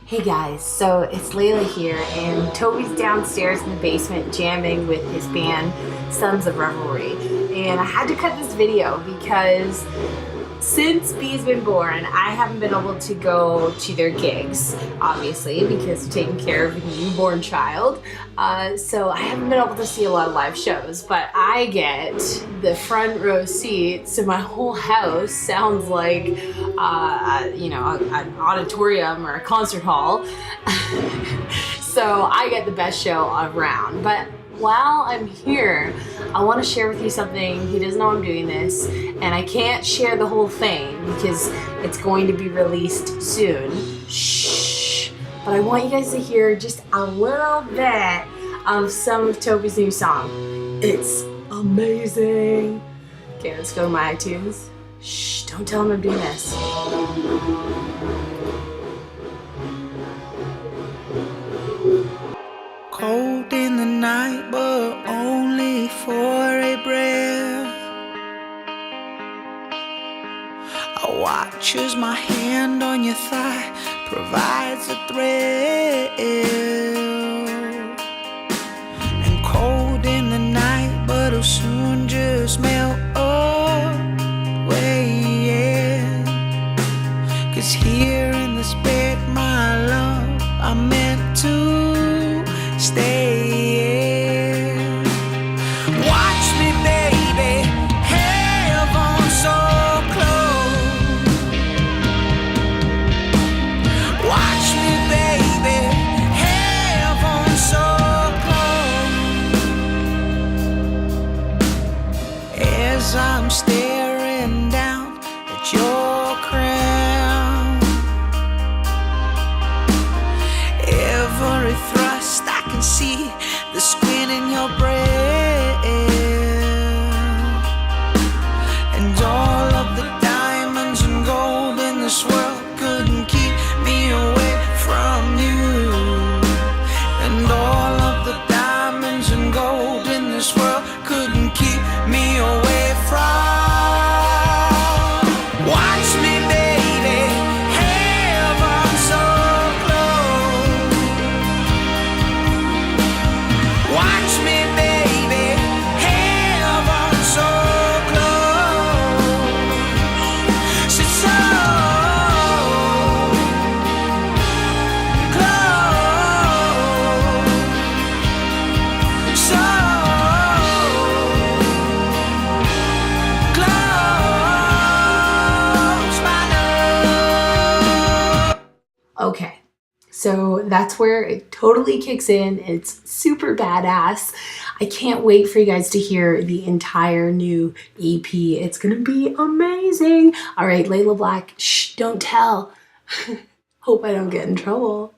Hey guys, so it's Layla here, and Toby's downstairs in the basement jamming with his band Sons of Revelry. And I had to cut this video because since B's been born, I haven't been able to go to their gigs, obviously, because of taking care of a newborn child. So I haven't been able to see a lot of live shows, but I get the front row seat, so my whole house sounds like, you know, an auditorium or a concert hall. So I get the best show around. But while I'm here, I want to share with you something. He doesn't know I'm doing this, and I can't share the whole thing because it's going to be released soon. Shh. But I want you guys to hear just a little bit of some of Toby's new song. It's amazing. Okay, let's go to my iTunes. Shh, don't tell him I'm doing this. Cold in the night, but only for a breath. I watch as my hand on your thigh provides a thrill. And cold in the night, but it'll soon just melt away. Cause here in this bed, my love, I'm meant to stay. Watch me, baby, heaven so close. Watch me, baby, heaven so close. As I'm staring down at your crown, every thrust I can see the squint in your breath, and all of the diamonds and gold in this world couldn't keep me away from you. And all of the diamonds and gold in this world couldn't keep me away from. Watch me, baby, heaven so close. Watch me, baby, heaven so close. So close. So close, my love. Okay, so that's where it totally kicks in. It's super badass. I can't wait for you guys to hear the entire new EP. It's gonna be amazing. All right, Layla Black, shh, don't tell. Hope I don't get in trouble.